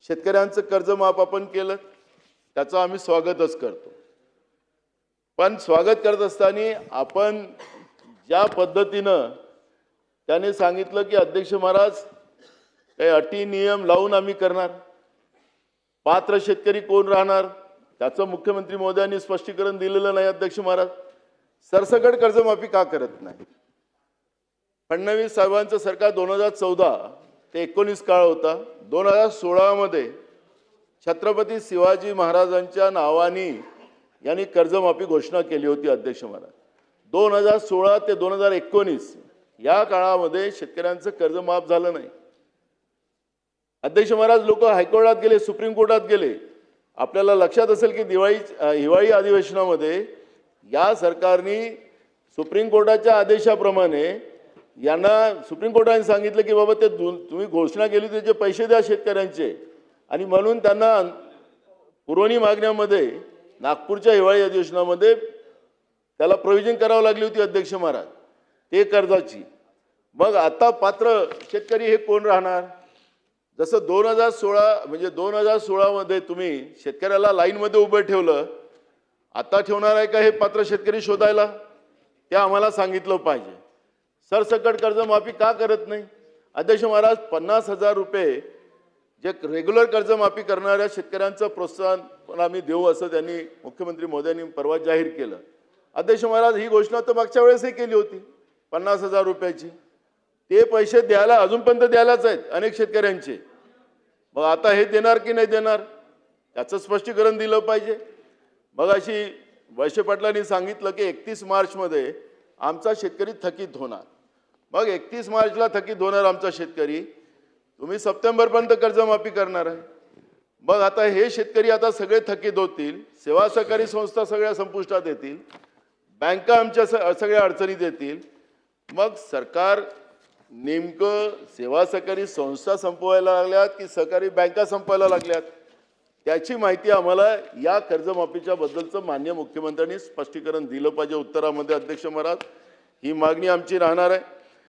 शेतकऱ्यांचं कर्जमाफ आपण केलं, त्याचं आम्ही स्वागतच करतो। पण स्वागत करत असताना आपण ज्या पद्धतीनं त्याने सांगितलं की अध्यक्ष महाराज काही अटी नियम लावून आम्ही करणार, पात्र शेतकरी कोण राहणार त्याचं मुख्यमंत्री महोदयांनी स्पष्टीकरण दिलेलं नाही। अध्यक्ष महाराज सरसकट कर्जमाफी का करत नाही? फडणवीस साहेबांचं सरकार 2014 ते 19 काळ होता। 2016 मध्ये छत्रपती शिवाजी महाराजांच्या नावाने यांनी कर्जमाफी घोषणा केली होती। अध्यक्ष महाराज 2016 ते 2019 या काळामध्ये शेतकऱ्यांचं कर्ज माफ झालं नाही। अध्यक्ष महाराज लोक हायकोर्टात गेले, सुप्रीम कोर्टात गेले। आपल्याला लक्षात असेल की हिवाळी अधिवेशनामध्ये या सरकारने सुप्रीम कोर्टाच्या आदेशाप्रमाणे यांना सुप्रीम कोर्टाने सांगितलं की बाबा ते तुम्ही घोषणा केली त्याचे पैसे द्या शेतकऱ्यांचे, आणि म्हणून त्यांना पुरवणी मागण्यामध्ये नागपूरच्या हिवाळी अधिवेशनामध्ये त्याला प्रोव्हिजन करावं लागली होती। अध्यक्ष महाराज ते कर्जाची। मग आता पात्र शेतकरी हे कोण राहणार? जसं 2016 म्हणजे 2016 मध्ये तुम्ही शेतकऱ्याला लाईनमध्ये उभं ठेवलं, आता ठेवणार आहे का हे पात्र शेतकरी शोधायला? ते आम्हाला सांगितलं पाहिजे। सरसकट कर्जमाफी का करत नाही? अध्यक्ष महाराज 50,000 रुपये जे रेग्युलर कर्जमाफी करणाऱ्या शेतकऱ्यांचं प्रोत्साहन पण आम्ही देऊ असं त्यांनी मुख्यमंत्री महोदयांनी परवा जाहीर केलं। अध्यक्ष महाराज ही घोषणा तर मागच्या वेळेसही केली होती 50,000 रुपयाची। ते पैसे द्यायला अजूनपर्यंत द्यायलाच आहेत अनेक शेतकऱ्यांचे। मग आता हे देणार की नाही देणार त्याचं स्पष्टीकरण दिलं पाहिजे। मग अशी वळसे पाटलांनी सांगितलं की 31 मार्च मध्ये आमचा शेतकरी थकीत होणार। मग 31 मार्चला थकीत होणार आमचा शेतकरी, तुम्ही सप्टेंबरपर्यंत कर्जमाफी करणार आहे। मग आता हे शेतकरी आता सगळे थकीत होतील, सेवा सहकारी संस्था सगळ्या संपुष्टात येतील, बँका आमच्या सगळ्या अडचणीत येतील। मग सरकार नेमकं सेवा सहकारी संस्था संपवायला लागल्यात की सहकारी बँका संपवायला लागल्यात त्याची माहिती आम्हाला या कर्जमाफीच्या बद्दलचं माननीय मुख्यमंत्र्यांनी स्पष्टीकरण दिलं पाहिजे उत्तरामध्ये। अध्यक्ष महाराज ही मागणी आमची राहणार आहे।